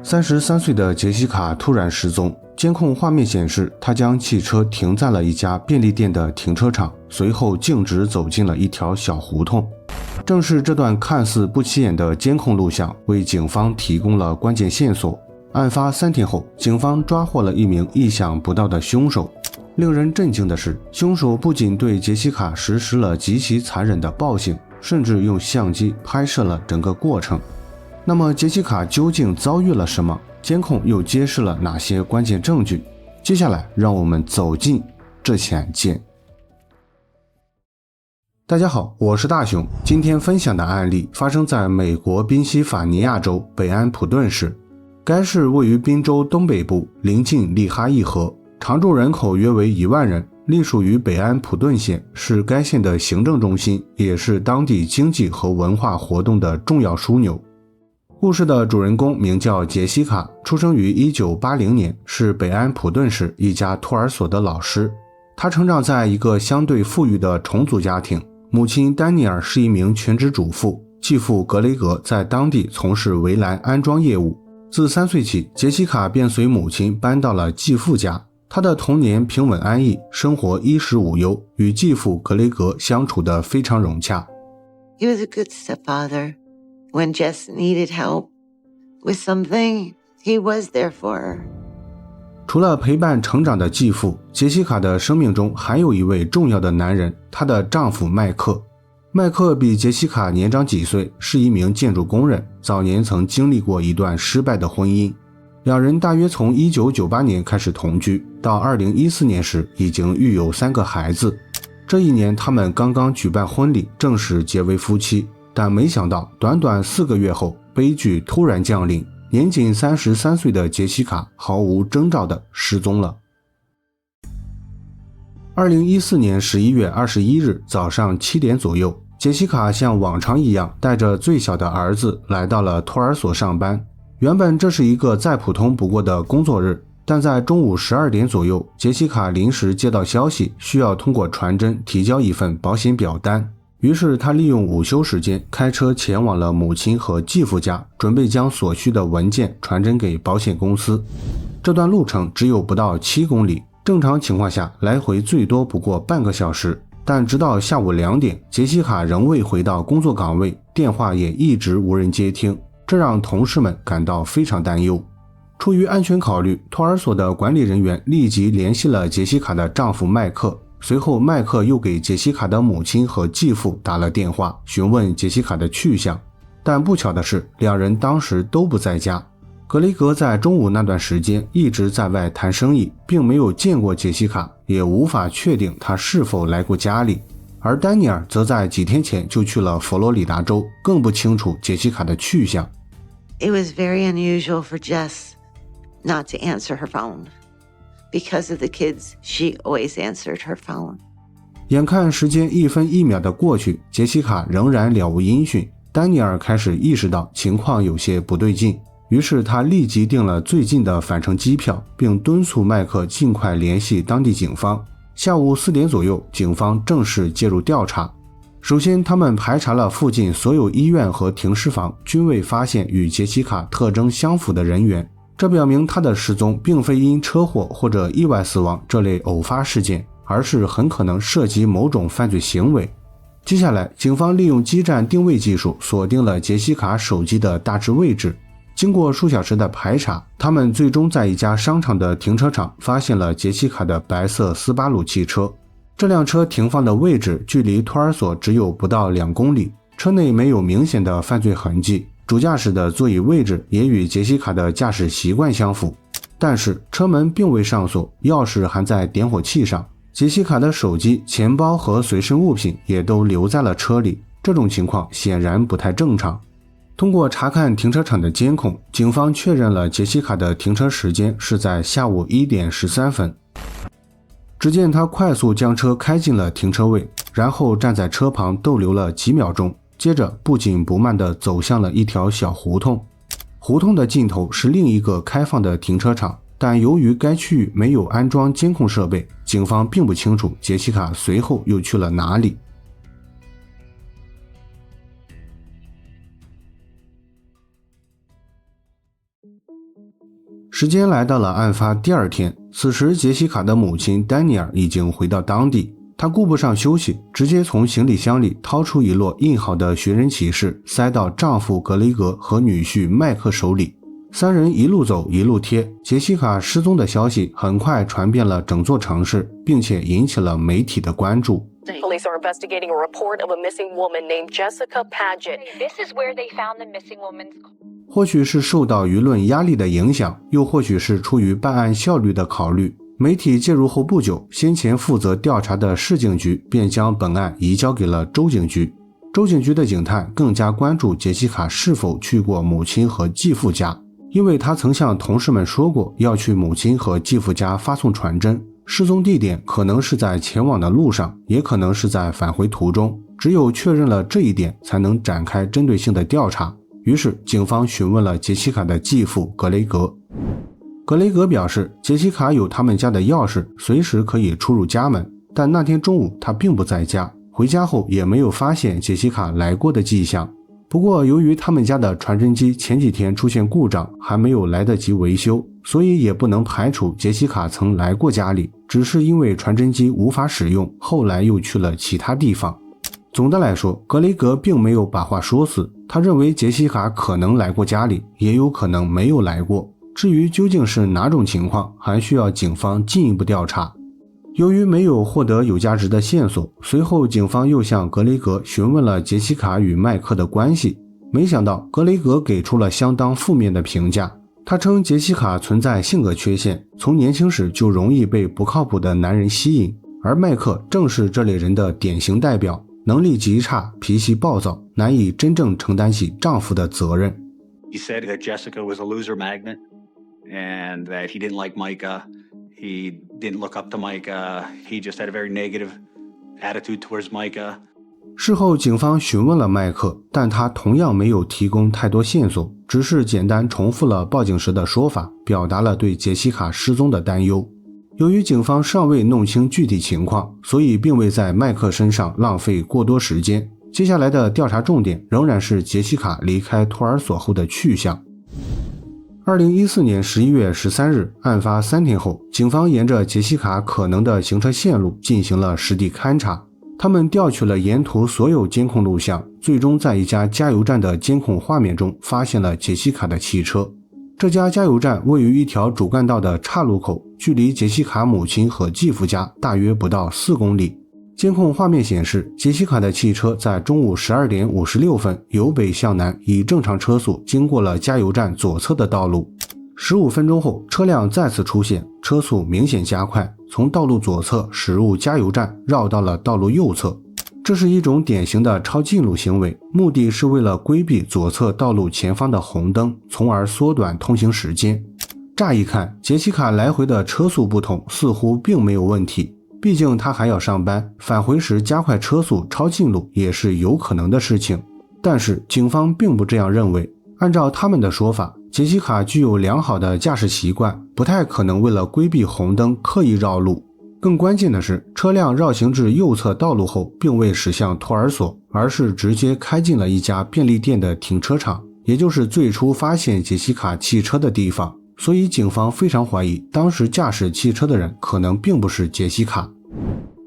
33岁的杰西卡突然失踪，监控画面显示，她将汽车停在了一家便利店的停车场，随后径直走进了一条小胡同。正是这段看似不起眼的监控录像，为警方提供了关键线索。案发3天后，警方抓获了一名意想不到的凶手。令人震惊的是，凶手不仅对杰西卡实施了极其残忍的暴行，甚至用相机拍摄了整个过程。那么杰西卡究竟遭遇了什么？监控又揭示了哪些关键证据？接下来让我们走进这起案件。大家好，我是大熊。今天分享的案例发生在美国宾夕法尼亚州北安普顿市。该市位于宾州东北部，临近利哈伊河，常住人口约为1万人，隶属于北安普顿县，是该县的行政中心，也是当地经济和文化活动的重要枢纽。故事的主人公名叫杰西卡，出生于1980年，是北安普顿市一家托儿所的老师。他成长在一个相对富裕的重组家庭，母亲丹尼尔是一名全职主妇，继父格雷格在当地从事围栏安装业务。自3岁起，杰西卡便随母亲搬到了继父家。他的童年平稳安逸，生活衣食无忧，与继父格雷格相处得非常融洽。 He was a good stepfather.When Jess needed help with something, he was there for her. 除了陪伴成长的继父，杰西卡的生命中还有一位重要的男人，她的丈夫麦克。麦克比杰西卡年长几岁，是一名建筑工人，早年曾经历过一段失败的婚姻。两人大约从1998年开始同居，到2014年时已经育有3个孩子。这一年他们刚刚举办婚礼，正式结为夫妻。但没想到，短短4个月后，悲剧突然降临。年仅33岁的杰西卡毫无征兆地失踪了。2014年11月21日早上7点左右，杰西卡像往常一样带着最小的儿子来到了托儿所上班。原本这是一个再普通不过的工作日，但在中午12点左右，杰西卡临时接到消息，需要通过传真提交一份保险表单。于是他利用午休时间开车前往了母亲和继父家，准备将所需的文件传真给保险公司。这段路程只有不到7公里，正常情况下来回最多不过半个小时。但直到下午2点，杰西卡仍未回到工作岗位，电话也一直无人接听，这让同事们感到非常担忧。出于安全考虑，托儿所的管理人员立即联系了杰西卡的丈夫麦克。随后麦克又给杰西卡的母亲和继父打了电话，询问杰西卡的去向。但不巧的是，两人当时都不在家。格雷格在中午那段时间一直在外谈生意，并没有见过杰西卡，也无法确定他是否来过家里。而丹尼尔则在几天前就去了佛罗里达州，更不清楚杰西卡的去向。 It was very unusual for Jess not to answer her phone.Because of the kids, she always answered her phone. 眼看时间1分1秒的过去，杰西卡仍然了无音讯。丹尼尔开始意识到情况有些不对劲，于是他立即订了最近的返程机票，并敦促麦克尽快联系当地警方。下午4点左右，警方正式介入调查。首先，他们排查了附近所有医院和停尸房，均未发现与杰西卡特征相符的人员。这表明他的失踪并非因车祸或者意外死亡这类偶发事件，而是很可能涉及某种犯罪行为。接下来，警方利用基站定位技术锁定了杰西卡手机的大致位置。经过数小时的排查，他们最终在一家商场的停车场发现了杰西卡的白色斯巴鲁汽车。这辆车停放的位置距离托儿所只有不到2公里，车内没有明显的犯罪痕迹。主驾驶的座椅位置也与杰西卡的驾驶习惯相符，但是车门并未上锁，钥匙还在点火器上。杰西卡的手机、钱包和随身物品也都留在了车里，这种情况显然不太正常。通过查看停车场的监控，警方确认了杰西卡的停车时间是在下午1点13分。只见他快速将车开进了停车位，然后站在车旁逗留了几秒钟。接着不紧不慢地走向了一条小胡同，胡同的尽头是另一个开放的停车场，但由于该区域没有安装监控设备，警方并不清楚杰西卡随后又去了哪里。时间来到了案发第二天，此时杰西卡的母亲丹尼尔已经回到当地，她顾不上休息，直接从行李箱里掏出一摞印好的寻人启事，塞到丈夫格雷格和女婿麦克手里。三人一路走一路贴，杰西卡失踪的消息很快传遍了整座城市，并且引起了媒体的关注。Police are investigating a report of a missing woman named Jessica Paget. This is where they found the missing woman's. 或许是受到舆论压力的影响，又或许是出于办案效率的考虑，媒体介入后不久，先前负责调查的市警局便将本案移交给了州警局。州警局的警探更加关注杰西卡是否去过母亲和继父家，因为他曾向同事们说过要去母亲和继父家发送传真，失踪地点可能是在前往的路上，也可能是在返回途中，只有确认了这一点才能展开针对性的调查。于是警方询问了杰西卡的继父格雷格。格雷格表示，杰西卡有他们家的钥匙，随时可以出入家门，但那天中午他并不在家，回家后也没有发现杰西卡来过的迹象。不过由于他们家的传真机前几天出现故障，还没有来得及维修，所以也不能排除杰西卡曾来过家里，只是因为传真机无法使用，后来又去了其他地方。总的来说，格雷格并没有把话说死，他认为杰西卡可能来过家里，也有可能没有来过。至于究竟是哪种情况，还需要警方进一步调查。由于没有获得有价值的线索，随后警方又向格雷格询问了杰西卡与麦克的关系，没想到格雷格给出了相当负面的评价。他称杰西卡存在性格缺陷，从年轻时就容易被不靠谱的男人吸引，而麦克正是这类人的典型代表，能力极差，脾气暴躁，难以真正承担起丈夫的责任。 He said that Jessica was a loser magnet and that he didn't like Micah. He didn't look up to Micah. He just had a very negative attitude towards Micah. 事后警方询问了麦克，但他同样没有提供太多线索，只是简单重复了报警时的说法，表达了对杰西卡失踪的担忧。由于警方尚未弄清具体情况，所以并未在麦克身上浪费过多时间。接下来的调查重点仍然是杰西卡离开托儿所后的去向。2014年11月13日，案发3天后，警方沿着杰西卡可能的行车线路进行了实地勘查。他们调取了沿途所有监控录像，最终在一家加油站的监控画面中发现了杰西卡的汽车。这家加油站位于一条主干道的岔路口，距离杰西卡母亲和继父家大约不到4公里。监控画面显示，杰西卡的汽车在中午12点56分由北向南以正常车速经过了加油站左侧的道路。15分钟后，车辆再次出现，车速明显加快，从道路左侧驶入加油站，绕到了道路右侧。这是一种典型的超近路行为，目的是为了规避左侧道路前方的红灯，从而缩短通行时间。乍一看，杰西卡来回的车速不同，似乎并没有问题，毕竟她还要上班，返回时加快车速超近路也是有可能的事情。但是警方并不这样认为，按照他们的说法，杰西卡具有良好的驾驶习惯，不太可能为了规避红灯刻意绕路。更关键的是，车辆绕行至右侧道路后并未驶向托儿所，而是直接开进了一家便利店的停车场，也就是最初发现杰西卡汽车的地方。所以警方非常怀疑当时驾驶汽车的人可能并不是杰西卡。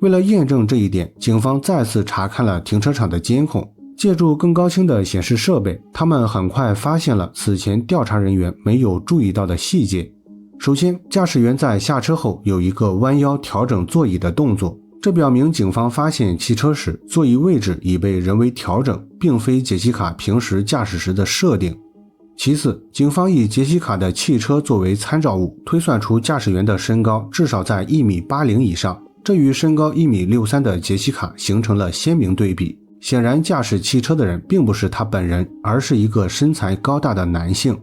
为了验证这一点，警方再次查看了停车场的监控，借助更高清的显示设备，他们很快发现了此前调查人员没有注意到的细节。首先，驾驶员在下车后有一个弯腰调整座椅的动作，这表明警方发现汽车时座椅位置已被人为调整，并非杰西卡平时驾驶时的设定。其次，警方以杰西卡的汽车作为参照物，推算出驾驶员的身高至少在1.80米以上，这与身高1.63米的杰西卡形成了鲜明对比。显然，驾驶汽车的人并不是他本人，而是一个身材高大的男性。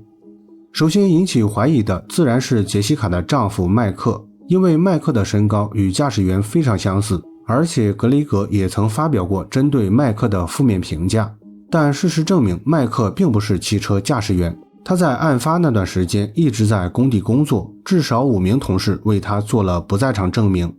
首先引起怀疑的自然是杰西卡的丈夫麦克，因为麦克的身高与驾驶员非常相似，而且格雷格也曾发表过针对麦克的负面评价。但事实证明，麦克并不是汽车驾驶员，他在案发那段时间一直在工地工作，至少5名同事为他做了不在场证明。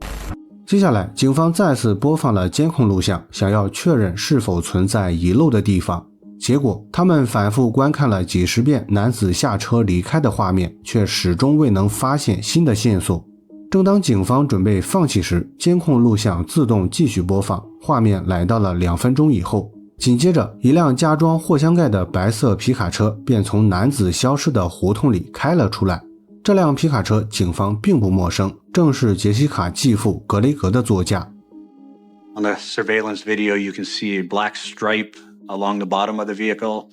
接下来，警方再次播放了监控录像，想要确认是否存在遗漏的地方。结果他们反复观看了几十遍男子下车离开的画面，却始终未能发现新的线索。正当警方准备放弃时，监控录像自动继续播放，画面来到了2分钟以后。紧接着，一辆加装货箱盖的白色皮卡车便从男子消失的胡同里开了出来。这辆皮卡车警方并不陌生，正是杰西卡继父格雷格的座驾。On the surveillance video, you can see a black stripe along the bottom of the vehicle.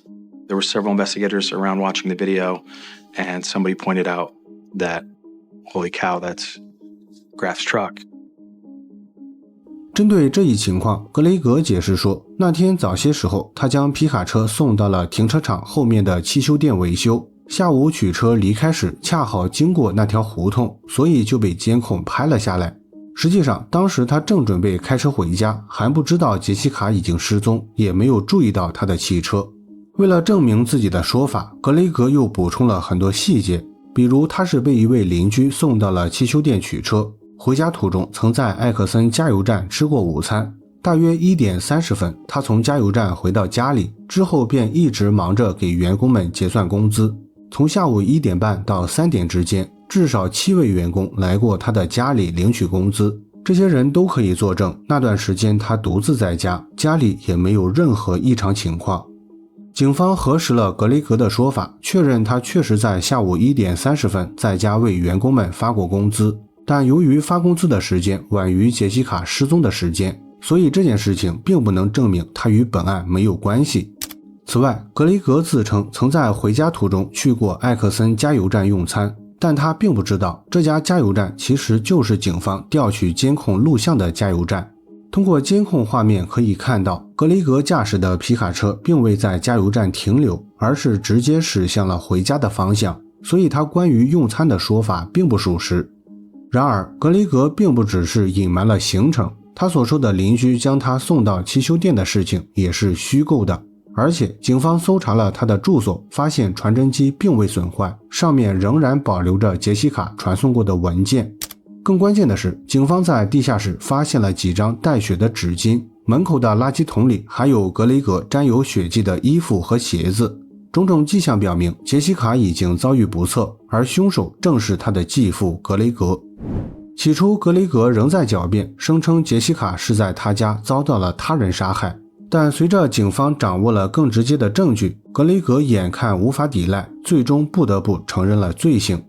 There were several investigators around watching the video, and somebody pointed out that, holy cow, that's Graf's truck. 针对这一情况，格雷格解释说，那天早些时候，他将皮卡车送到了停车场后面的汽修店维修，下午取车离开时恰好经过那条胡同，所以就被监控拍了下来。实际上，当时他正准备开车回家，还不知道杰西卡已经失踪，也没有注意到他的汽车。为了证明自己的说法，格雷格又补充了很多细节，比如他是被一位邻居送到了汽修店取车，回家途中曾在艾克森加油站吃过午餐，大约1点30分，他从加油站回到家里，之后便一直忙着给员工们结算工资。从下午1点半到3点之间，至少7位员工来过他的家里领取工资，这些人都可以作证，那段时间他独自在家，家里也没有任何异常情况。警方核实了格雷格的说法，确认他确实在下午1点30分在家为员工们发过工资，但由于发工资的时间晚于杰西卡失踪的时间，所以这件事情并不能证明他与本案没有关系。此外，格雷格自称曾在回家途中去过艾克森加油站用餐，但他并不知道这家加油站其实就是警方调取监控录像的加油站。通过监控画面可以看到，格雷格驾驶的皮卡车并未在加油站停留，而是直接驶向了回家的方向，所以他关于用餐的说法并不属实。然而，格雷格并不只是隐瞒了行程，他所说的邻居将他送到汽修店的事情也是虚构的。而且警方搜查了他的住所，发现传真机并未损坏，上面仍然保留着杰西卡传送过的文件。更关键的是，警方在地下室发现了几张带血的纸巾，门口的垃圾桶里还有格雷格沾有血迹的衣服和鞋子。种种迹象表明，杰西卡已经遭遇不测，而凶手正是他的继父格雷格。起初，格雷格仍在狡辩，声称杰西卡是在他家遭到了他人杀害。但随着警方掌握了更直接的证据，格雷格眼看无法抵赖，最终不得不承认了罪行。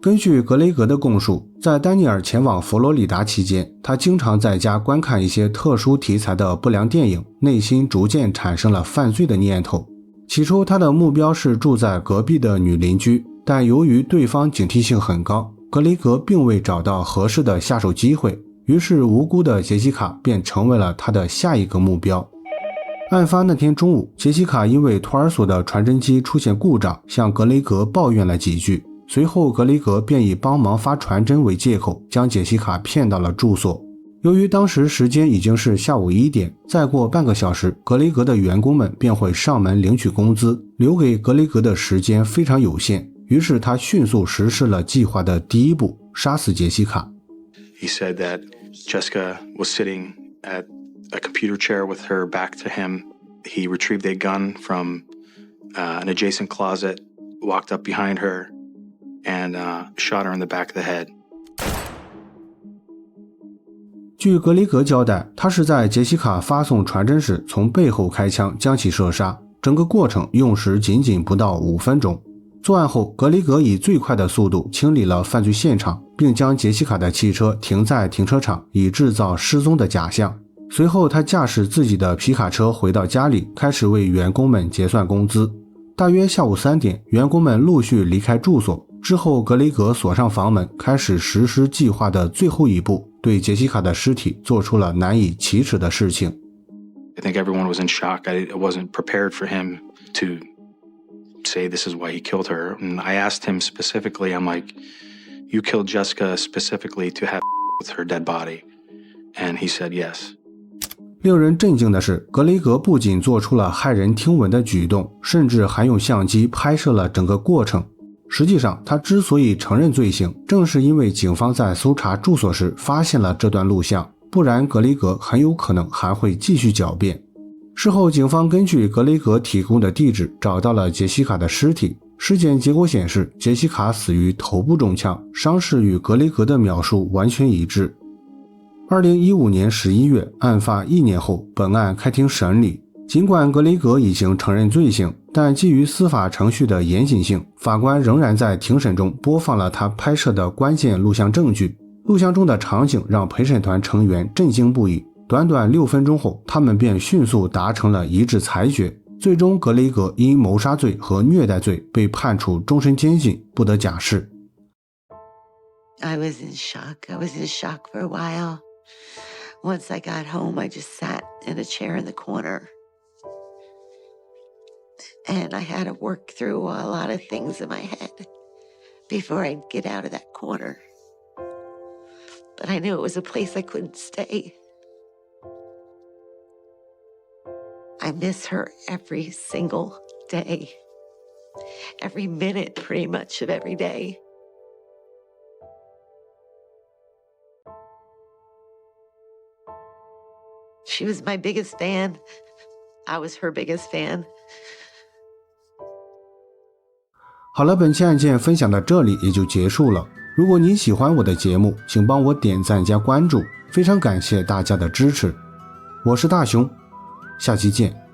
根据格雷格的供述，在丹尼尔前往佛罗里达期间，他经常在家观看一些特殊题材的不良电影，内心逐渐产生了犯罪的念头。起初他的目标是住在隔壁的女邻居，但由于对方警惕性很高，格雷格并未找到合适的下手机会，于是无辜的杰西卡便成为了他的下一个目标。案发那天中午，杰西卡因为托儿所的传真机出现故障，向格雷格抱怨了几句，随后格雷格便以帮忙发传真为借口，将杰西卡骗到了住所。由于当时时间已经是下午1点，再过半个小时，格雷格的员工们便会上门领取工资，留给格雷格的时间非常有限，于是他迅速实施了计划的第一步，杀死杰西卡。 He said that Jessica was sitting at a computer chair with her back to him. He retrieved a gun from an adjacent closet, walked up behind her, and shot her in the back of the head. 据格雷格交代，他是在杰西卡发送传真时从背后开枪将其射杀，整个过程用时仅仅不到5分钟。作案后，格雷格以最快的速度清理了犯罪现场，并将杰西卡的汽车停在停车场，以制造失踪的假象。随后他驾驶自己的皮卡车回到家里，开始为员工们结算工资。大约下午3点，员工们陆续离开住所，之后格雷格锁上房门，开始实施计划的最后一步，对杰西卡的尸体做出了难以启齿的事情。 I think everyone was in shock. I wasn't prepared for him to say this is why he killed her. And I asked him specifically, I'm like, you killed Jessica specifically to have with her dead body? And he said yes. 令人震惊的是，格雷格不仅做出了骇人听闻的举动，甚至还用相机拍摄了整个过程。实际上，他之所以承认罪行，正是因为警方在搜查住所时发现了这段录像，不然格雷格很有可能还会继续狡辩。事后警方根据格雷格提供的地址找到了杰西卡的尸体，尸检结果显示杰西卡死于头部中枪，伤势与格雷格的描述完全一致。2015年11月，案发1年后，本案开庭审理。尽管格雷格已经承认罪行，但基于司法程序的严谨性，法官仍然在庭审中播放了他拍摄的关键录像证据。录像中的场景让陪审团成员震惊不已，短短6分钟后，他们便迅速达成了一致裁决。最终，格雷格因谋杀罪和虐待罪被判处终身监禁，不得假释。I was in shock for a while. Once I got home, I just sat in a chair in the corner. And I had to work through a lot of things in my head before I'd get out of that corner. But I knew it was a place I couldn't stay. I miss her every single day. Every minute, pretty much, of every day. She was my biggest fan. I was her biggest fan. 好了，本期案件分享到这里也就结束了。如果你喜欢我的节目，请帮我点赞加关注，非常感谢大家的支持。我是大熊，下期见。